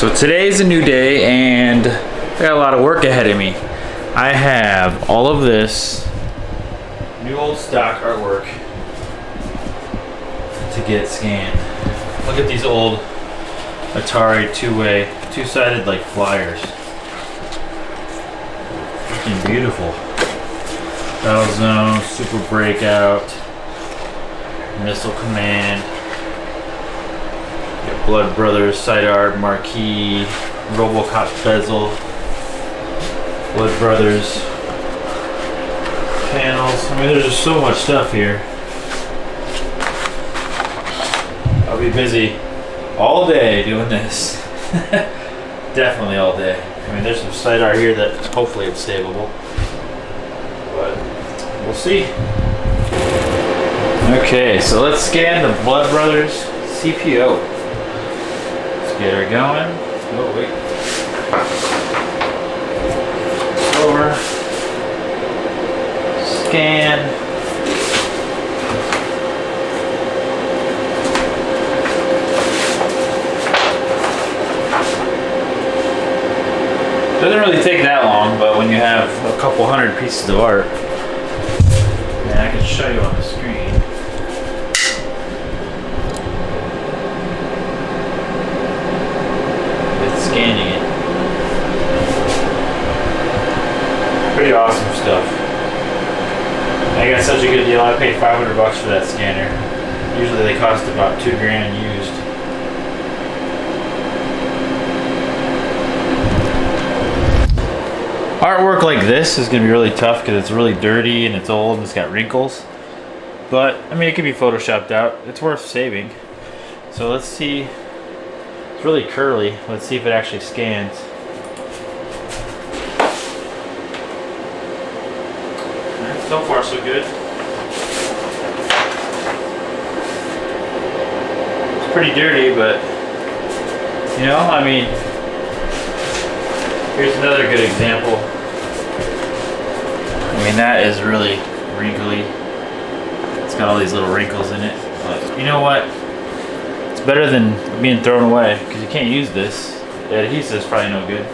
So today's a new day and I got a lot of work ahead of me. I have all of this new old stock artwork to get scanned. Look at these old Atari two-sided like flyers. Freaking beautiful. Battlezone, Super Breakout, Missile Command, Blood Brothers, Side Art, Marquee, Robocop Bezel, Blood Brothers, panels. I mean, there's just so much stuff here. I'll be busy all day doing this. Definitely all day. I mean, there's some side art here that hopefully it's savable, but we'll see. Okay, so let's scan the Blood Brothers CPO. Let's get her going. Oh, wait. Slower. Scan. Doesn't really take that long, but when you have a couple hundred pieces of art, and I can show you on the screen. It's scanning it. Pretty awesome stuff. I got such a good deal. I paid $500 for that scanner. Usually they cost about $2 grand used. Artwork like this is going to be really tough because it's really dirty and it's old and it's got wrinkles. But, I mean, it can be photoshopped out. It's worth saving. So let's see. It's really curly. Let's see if it actually scans. So far, so good. It's pretty dirty, but, you know, I mean, here's another good example. I mean, that is really wrinkly. It's got all these little wrinkles in it. But you know what? It's better than being thrown away because you can't use this. The adhesive's probably no good.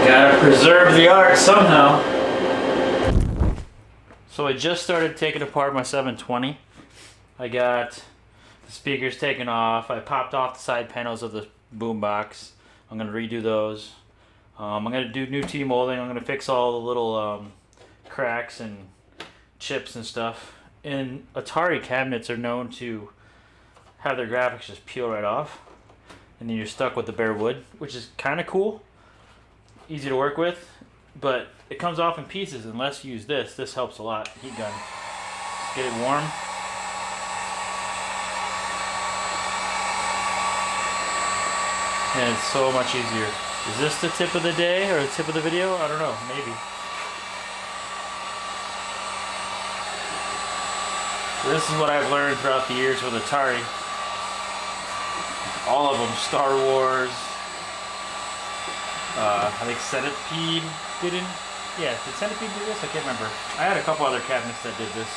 Gotta preserve the art somehow. So I just started taking apart my 720. I got the speakers taken off. I popped off the side panels of the boombox. I'm gonna redo those. I'm gonna do new T-molding. I'm gonna fix all the little cracks and chips and stuff. And Atari cabinets are known to have their graphics just peel right off. And then you're stuck with the bare wood, which is kind of cool. Easy to work with. But it comes off in pieces unless you use this. This helps a lot. Heat gun. Just get it warm. And it's so much easier. Is this the tip of the day or the tip of the video? I don't know. Maybe. So this is what I've learned throughout the years with Atari. All of them. Star Wars. I think Centipede didn't. Yeah, did Centipede do this? I can't remember. I had a couple other cabinets that did this.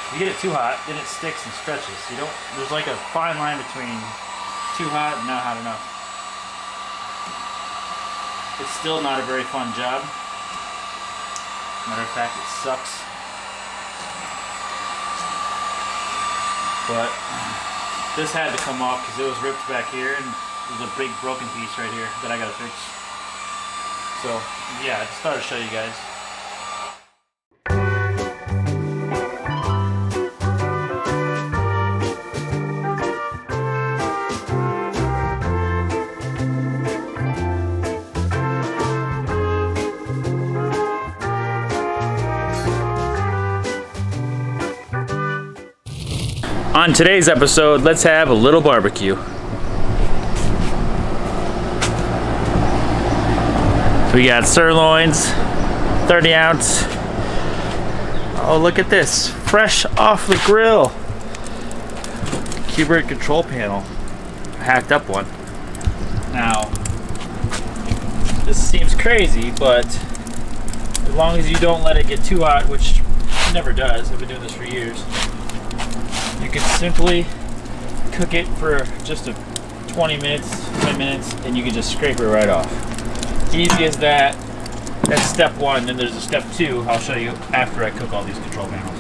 You get it too hot, then it sticks and stretches. You don't. There's like a fine line between too hot and not hot enough. It's still not a very fun job. Matter of fact, it sucks. But this had to come off because it was ripped back here and there's a big broken piece right here that I gotta fix. So, yeah, I just thought I'd show you guys. On today's episode, let's have a little barbecue. We got sirloins, 30 ounce. Oh, look at this, fresh off the grill. Q*bert control panel, hacked up one. Now, this seems crazy, but As long as you don't let it get too hot, which it never does. I've been doing this for years. You can simply cook it for just 20 minutes, 10 minutes, and you can just scrape it right off. Easy as that. That's step one. Then there's a step two I'll show you after I cook all these control panels.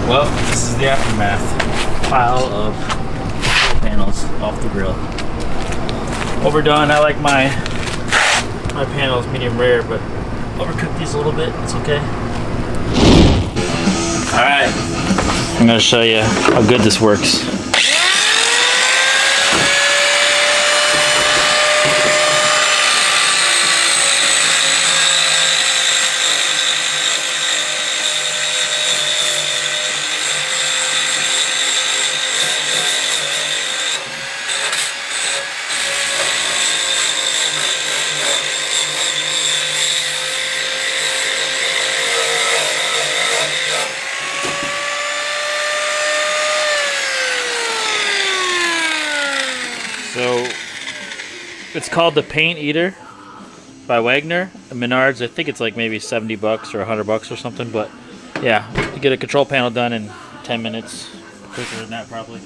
Well, this is the aftermath. Pile of control panels off the grill. Overdone. I like my panels medium rare, but overcook these a little bit. It's okay. All right. I'm gonna show you how good this works. So it's called the Paint Eater by Wagner at Menards. I think it's like maybe $70 or $100 or something. But yeah, you get a control panel done in 10 minutes. Quicker than that probably.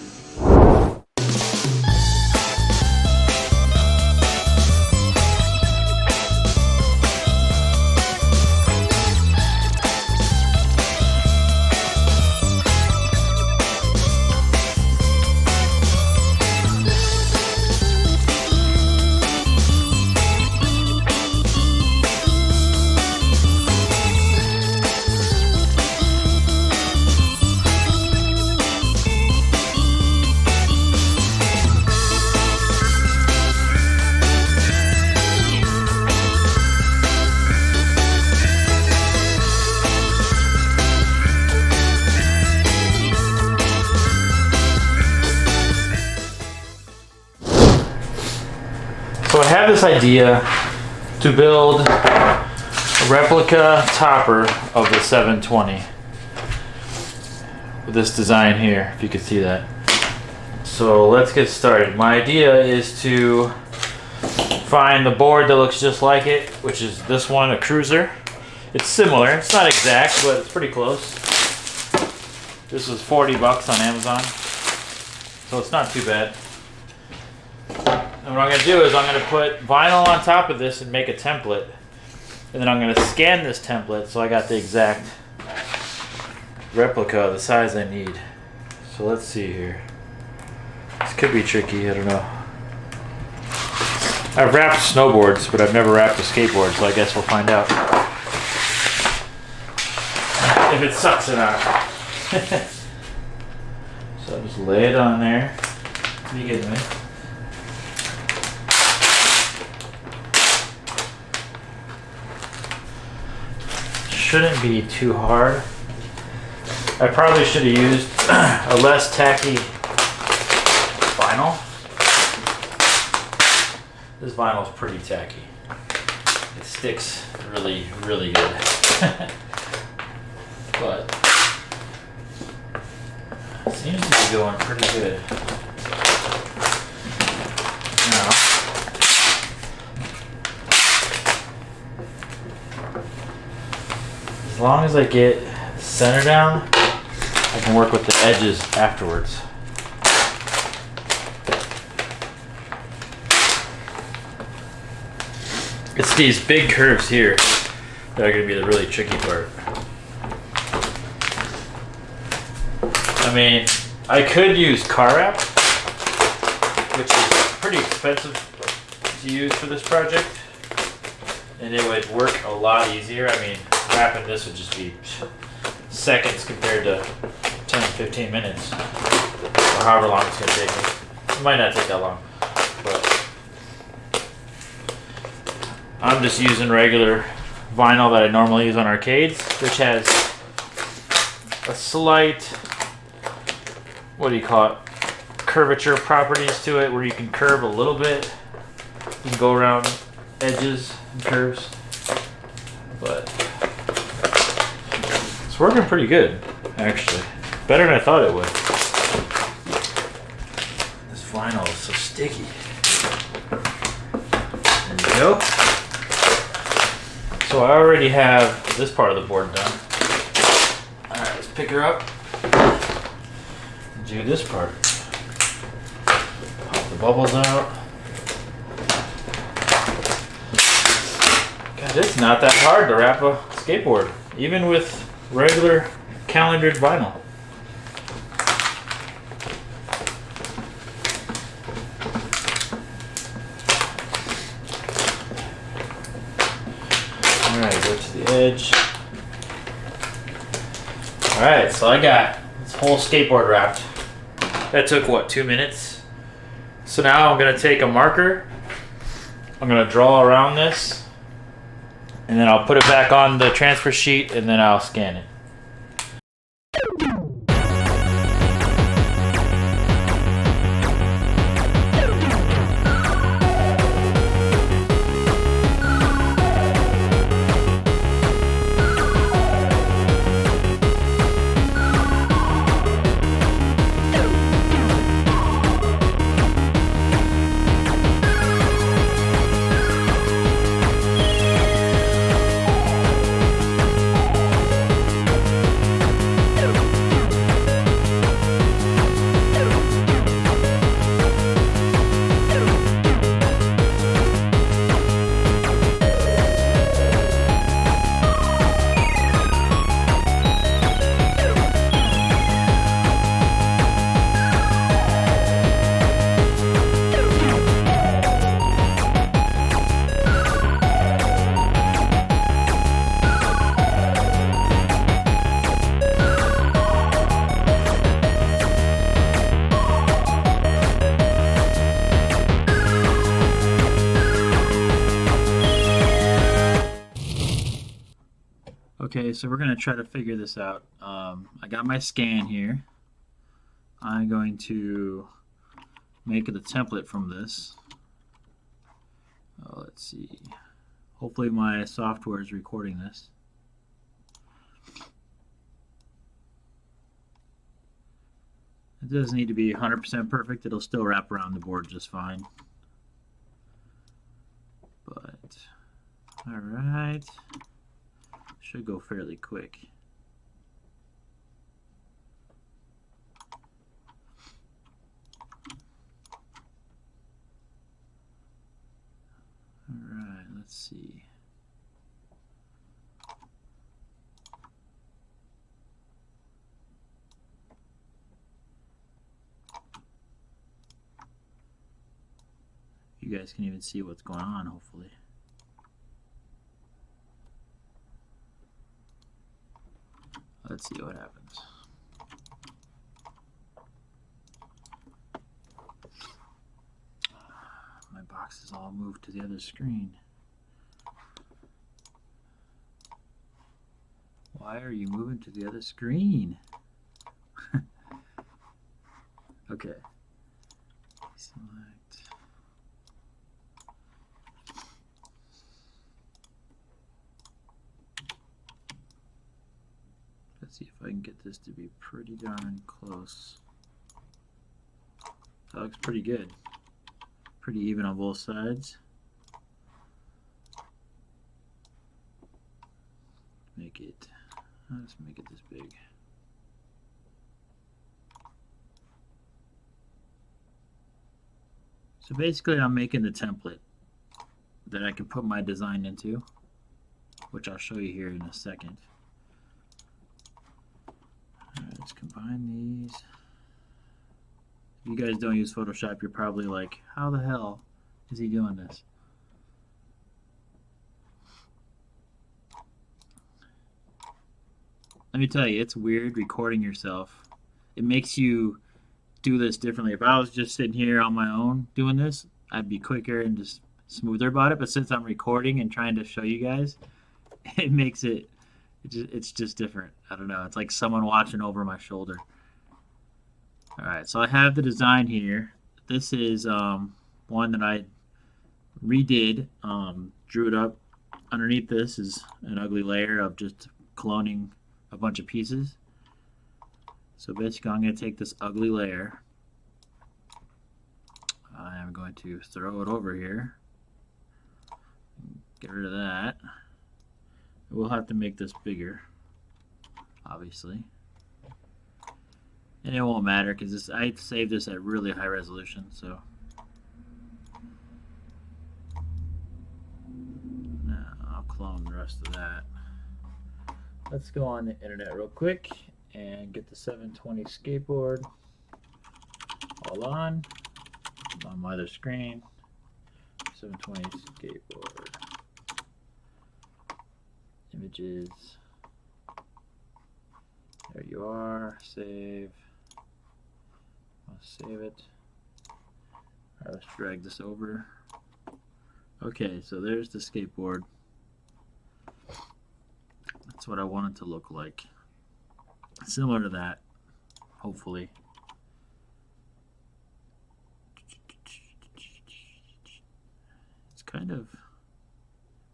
So I have this idea to build a replica topper of the 720 with this design here, if you can see that. So let's get started. My idea is to find the board that looks just like it, which is this one, a Cruiser. It's similar, it's not exact, but it's pretty close. This was $40 on Amazon, so it's not too bad. And what I'm going to do is I'm going to put vinyl on top of this and make a template. And then I'm going to scan this template so I got the exact replica, the size I need. So let's see here. This could be tricky, I don't know. I've wrapped snowboards, but I've never wrapped a skateboard, so I guess we'll find out if it sucks or not. So I'll just lay it on there to begin with. Shouldn't be too hard. I probably should have used a less tacky vinyl. This vinyl is pretty tacky. It sticks really, really good. But it seems to be going pretty good. Now, as long as I get the center down, I can work with the edges afterwards. It's these big curves here that are going to be the really tricky part. I mean, I could use car wrap, which is pretty expensive to use for this project, and it would work a lot easier. I mean, wrapping this would just be seconds compared to 10-15 minutes, or however long it's going to take me. It might not take that long, but I'm just using regular vinyl that I normally use on arcades, which has a slight, what do you call it, curvature properties to it, where you can curve a little bit. You can go around edges and curves, but it's working pretty good, actually. Better than I thought it would. This vinyl is so sticky. There you go. So I already have this part of the board done. Alright, let's pick her up and do this part. Pop the bubbles out. God, it's not that hard to wrap a skateboard, even with regular calendared vinyl. Alright, go to the edge. Alright, so I got this whole skateboard wrapped. That took, what, 2 minutes? So now I'm going to take a marker. I'm going to draw around this. And then I'll put it back on the transfer sheet and then I'll scan it. Okay, so we're going to try to figure this out. I got my scan here. I'm going to make the template from this. Let's see. Hopefully my software is recording this. It doesn't need to be 100% perfect. It'll still wrap around the board just fine. But, alright. Should go fairly quick. Alright, let's see. You guys can even see what's going on, hopefully. Let's see what happens. My box is all moved to the other screen. Why are you moving to the other screen? Okay. Select. Let's see if I can get this to be pretty darn close. That looks pretty good. Pretty even on both sides. Make it, let's make it this big. So basically I'm making the template that I can put my design into, which I'll show you here in a second. Alright, let's combine these. If you guys don't use Photoshop, you're probably like, how the hell is he doing this? Let me tell you, it's weird recording yourself. It makes you do this differently. If I was just sitting here on my own doing this, I'd be quicker and just smoother about it. But since I'm recording and trying to show you guys, it makes it's just different. I don't know. It's like someone watching over my shoulder. All right, so I have the design here. This is one that I redid. Drew it up. Underneath this is an ugly layer of just cloning a bunch of pieces. So basically I'm going to take this ugly layer. I am going to throw it over here. Get rid of that. We'll have to make this bigger, obviously. And it won't matter because I saved this at really high resolution, so. Now I'll clone the rest of that. Let's go on the internet real quick and get the 720 skateboard all on my other screen. 720 skateboard images. There you are. Save. I'll save it. Alright, let's drag this over. Okay, so there's the skateboard. That's what I want it to look like. Similar to that, hopefully. It's kind of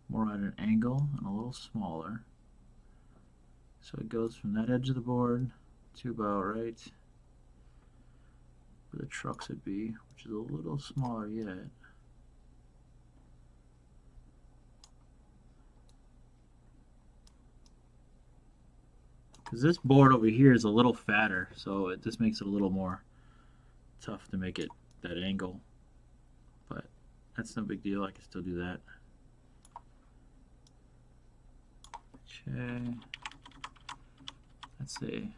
more at an angle and a little smaller. So it goes from that edge of the board to about right where the trucks would be, which is a little smaller yet. Because this board over here is a little fatter, so this makes it a little more tough to make it that angle. But that's no big deal, I can still do that. Okay. Let's see.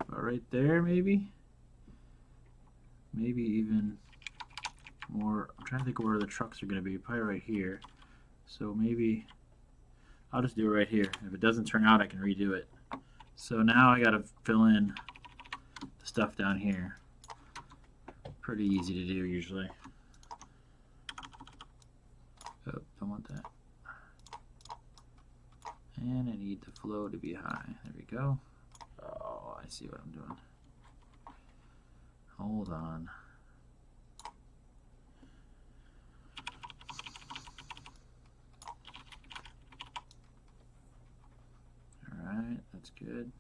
About right there, maybe? Maybe even more. I'm trying to think of where the trucks are going to be. Probably right here. So maybe I'll just do it right here. If it doesn't turn out, I can redo it. So now I got to fill in the stuff down here. Pretty easy to do usually. Oh, don't want that. And I need the flow to be high. There we go. Oh, I see what I'm doing. Hold on. Alright, that's good.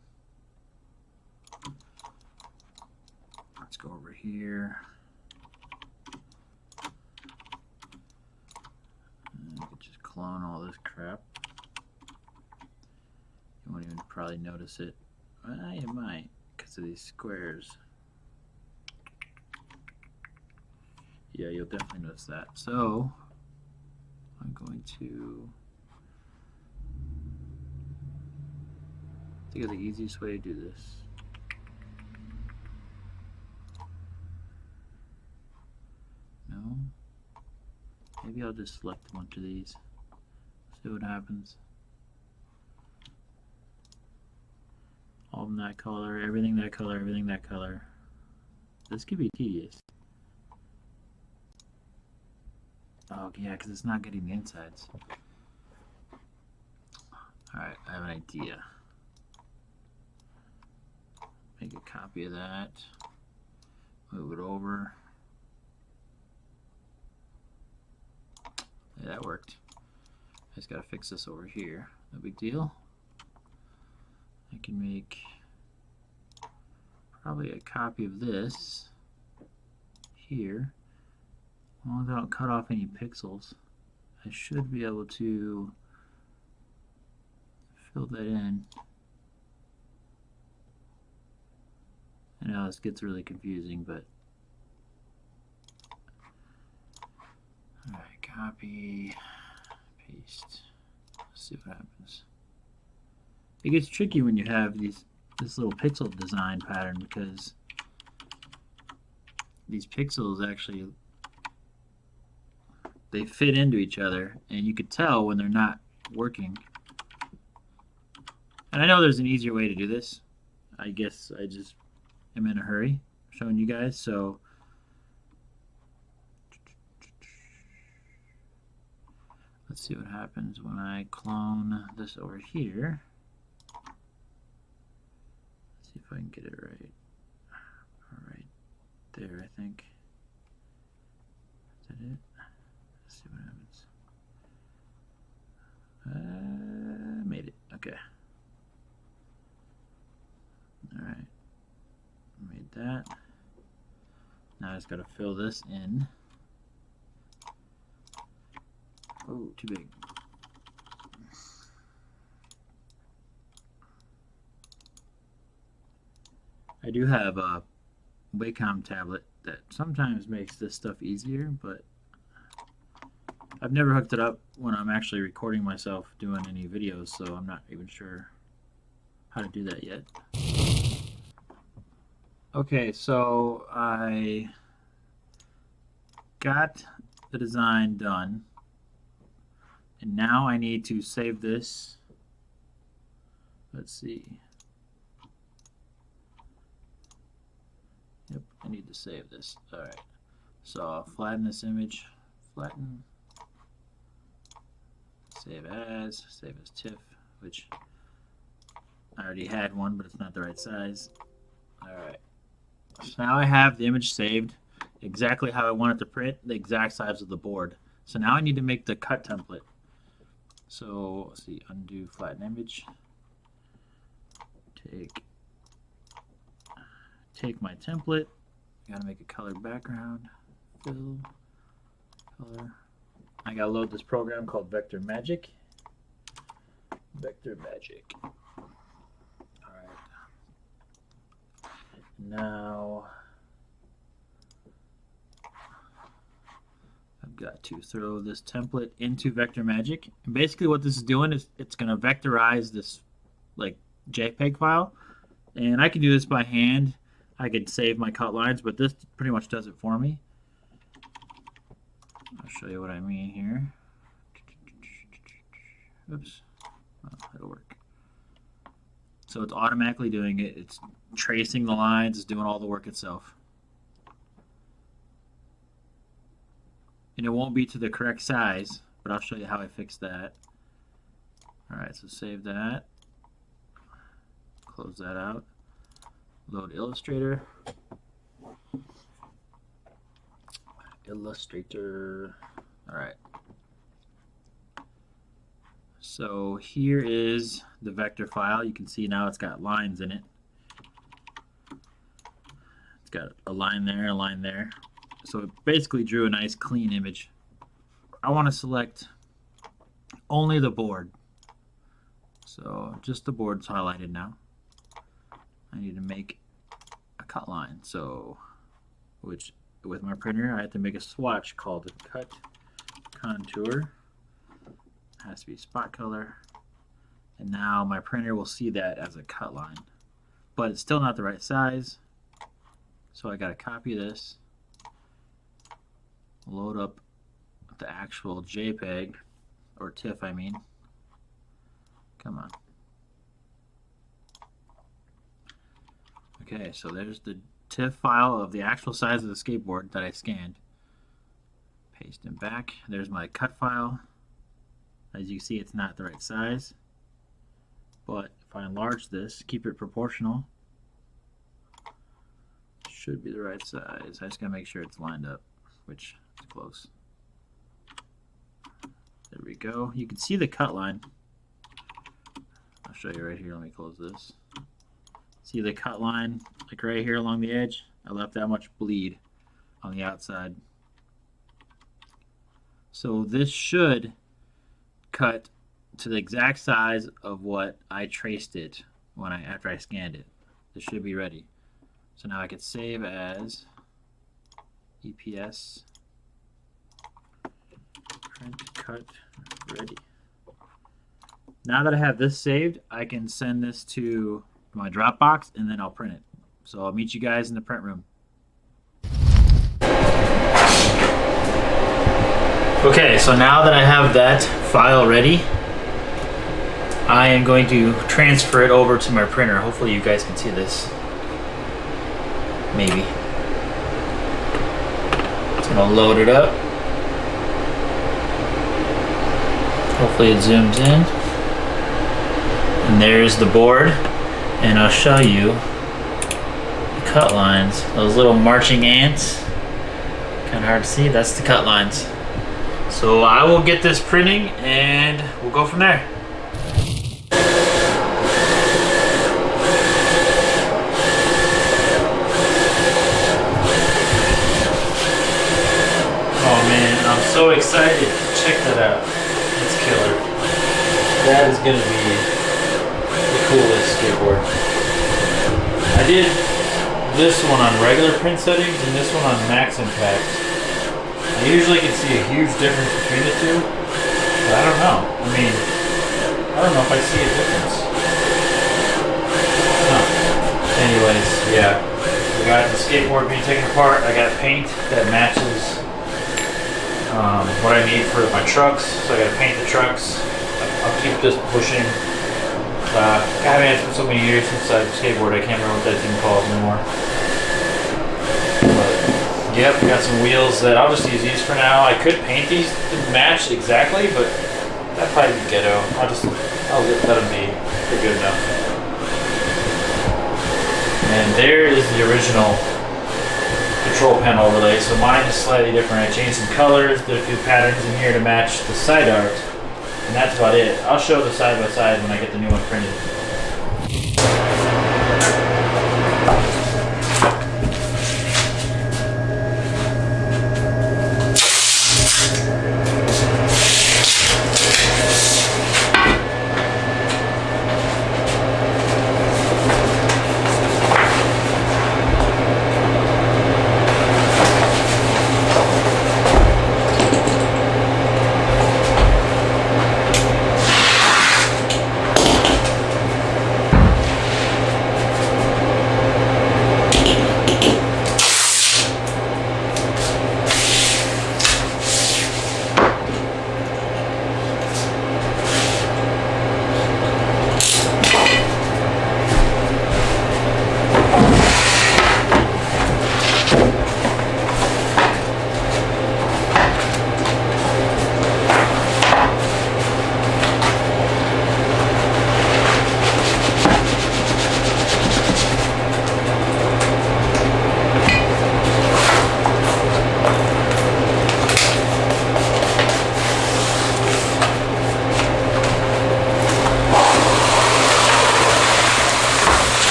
Let's go over here. And I could just clone all this crap. You won't even probably notice it. Well, you might, because of these squares. Yeah, you'll definitely notice that. So, I'm going to think of the easiest way to do this. No? Maybe I'll just select a bunch of these. See what happens. All of them that color, everything that color, everything that color. This could be tedious. Oh yeah, because it's not getting the insides. Alright, I have an idea. Make a copy of that. Move it over. Yeah, that worked. I just gotta fix this over here. No big deal. I can make probably a copy of this here. As long as I don't cut off any pixels, I should be able to fill that in. I know this gets really confusing, but alright, copy, paste. Let's see what happens. It gets tricky when you have this little pixel design pattern because these pixels actually they fit into each other, and you could tell when they're not working. And I know there's an easier way to do this. I guess I just am in a hurry showing you guys. So let's see what happens when I clone this over here. Let's see if I can get it right. Right there, I think. Is that it? Let's see what happens. Made it. Okay. Alright. Made that. Now I just gotta fill this in. Oh, too big. I do have a Wacom tablet that sometimes makes this stuff easier, but I've never hooked it up when I'm actually recording myself doing any videos, so I'm not even sure how to do that yet. Okay, so I got the design done, and now I need to save this. Let's see. Yep, I need to save this. Alright, so I'll flatten this image, flatten, save as TIFF, which I already had one, but it's not the right size. Alright, so now I have the image saved exactly how I want it to print, the exact size of the board. So now I need to make the cut template. So let's see, undo flatten image, take my template, gotta make a colored background, fill, color. I gotta load this program called Vector Magic. Vector Magic. Alright. Now I've got to throw this template into Vector Magic. And basically what this is doing is it's gonna vectorize this like JPEG file. And I can do this by hand. I could save my cut lines, but this pretty much does it for me. I'll show you what I mean here. Oops. Oh, it'll work. So it's automatically doing it. It's tracing the lines. It's doing all the work itself. And it won't be to the correct size, but I'll show you how I fix that. Alright, so save that. Close that out. Load Illustrator. Alright. So here is the vector file. You can see now it's got lines in it. It's got a line there, a line there. So it basically drew a nice clean image. I want to select only the board. So just the board's highlighted now. I need to make a cut line. So, which with my printer, I have to make a swatch called cut contour. It has to be spot color. And now my printer will see that as a cut line. But it's still not the right size. So I gotta copy this, load up the actual JPEG, or TIFF I mean. Come on. Okay, so there's the TIFF file of the actual size of the skateboard that I scanned. Paste it back. There's my cut file. As you see, it's not the right size. But if I enlarge this, keep it proportional, it should be the right size. I just gotta make sure it's lined up, which is close. There we go. You can see the cut line. I'll show you right here. Let me close this. See the cut line, like right here along the edge? I left that much bleed on the outside. So this should cut to the exact size of what I traced it when after I scanned it. This should be ready. So now I could save as EPS print cut ready. Now that I have this saved, I can send this to my Dropbox and then I'll print it. So I'll meet you guys in the print room. Okay, so now that I have that file ready, I am going to transfer it over to my printer. Hopefully you guys can see this. maybe. It's gonna load it up. Hopefully it zooms in. And there's the board. And I'll show you the cut lines. Those little marching ants. Kind of hard to see. That's the cut lines. So I will get this printing and we'll go from there. Oh man, I'm so excited. Check that out. It's killer. That is gonna be the coolest skateboard. I did this one on regular print settings and this one on max impact. I usually can see a huge difference between the two, but I don't know. I mean, I don't know if I see a difference. Huh. Anyways, yeah. We got the skateboard being taken apart. I got paint that matches what I need for my trucks, so I gotta paint the trucks. I'll keep this bushing. I haven't had it for so many years since I skateboarded. I can't remember what that thing called anymore. But, yep, got some wheels that I'll just use these for now. I could paint these to match exactly, but that'd probably be ghetto. I'll let them be. They're good enough. And there is the original control panel overlay. So mine is slightly different. I changed some colors, did a few patterns in here to match the side art. And that's about it. I'll show the side by side when I get the new one printed.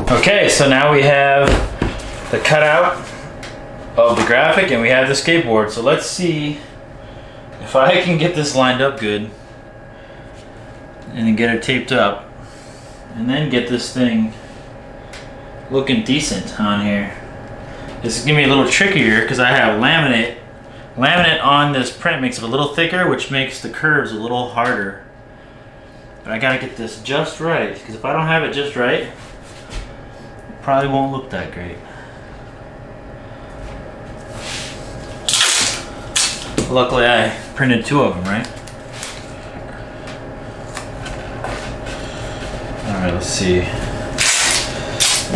Okay, so now we have the cutout of the graphic and we have the skateboard. So let's see if I can get this lined up good and then get it taped up and then get this thing looking decent on here. This is gonna be a little trickier because I have laminate. Laminate on this print makes it a little thicker, which makes the curves a little harder. But I gotta get this just right, because if I don't have it just right, it probably won't look that great. Luckily I printed 2 of them, right? Alright, let's see.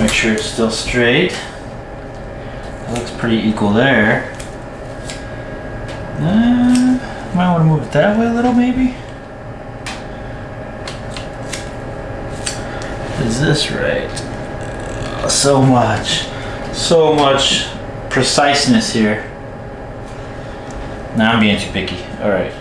Make sure it's still straight. It looks pretty equal there. Might want to move it that way a little, maybe? Is this right? So much preciseness here. Now I'm being too picky. Alright.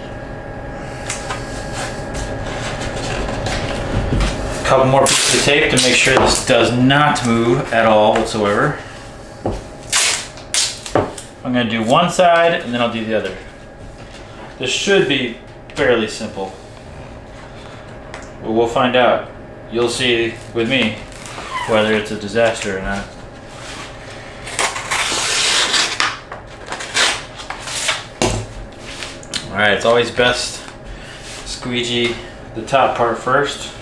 couple more pieces of tape to make sure this does not move at all whatsoever. I'm going to do one side and then I'll do the other. This should be fairly simple. But we'll find out. You'll see with me whether it's a disaster or not. Alright, it's always best to squeegee the top part first.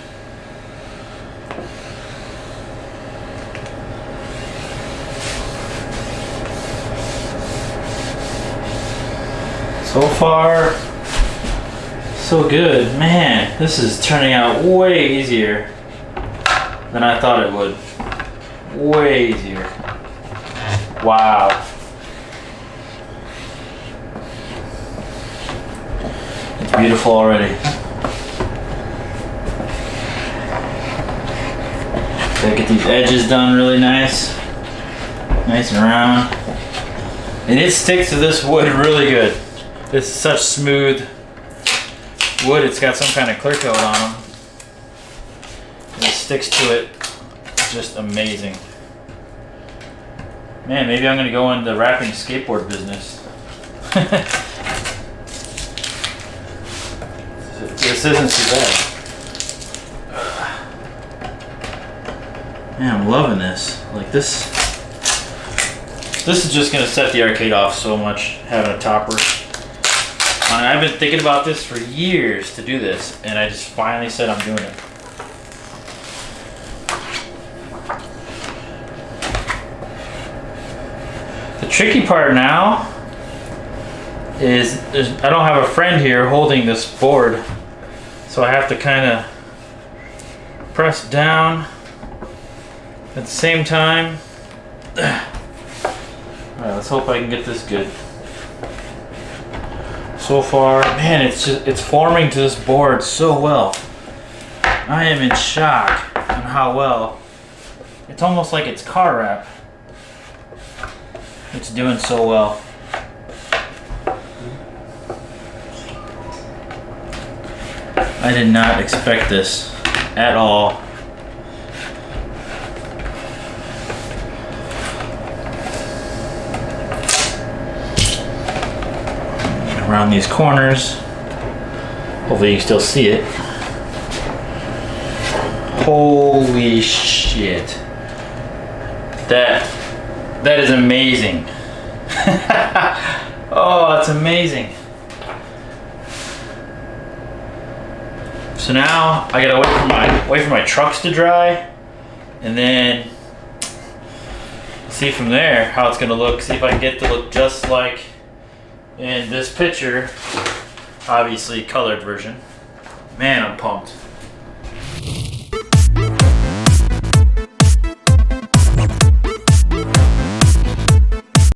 So far, so good. Man, this is turning out way easier than I thought it would. Way easier. Wow. It's beautiful already. Gotta get these edges done really nice. Nice and round. And it sticks to this wood really good. This is such smooth wood, it's got some kind of clear coat on them. And it sticks to it just amazing. Man, maybe I'm gonna go into the wrapping skateboard business. This isn't too bad. Man, I'm loving this. Like this is just gonna set the arcade off so much, having a topper. I've been thinking about this for years to do this, and I just finally said I'm doing it. The tricky part now is I don't have a friend here holding this board, so I have to kind of press down at the same time. Alright, let's hope I can get this good. So far, man, it's forming to this board so well. I am in shock on how well. It's almost like it's car wrap. It's doing so well. I did not expect this at all. Around these corners. Hopefully you can still see it. Holy shit. That is amazing. Oh, that's amazing. So now I gotta wait for my trucks to dry, and then see from there how it's gonna look. See if I can get to look just like in this picture, obviously colored version. Man, I'm pumped.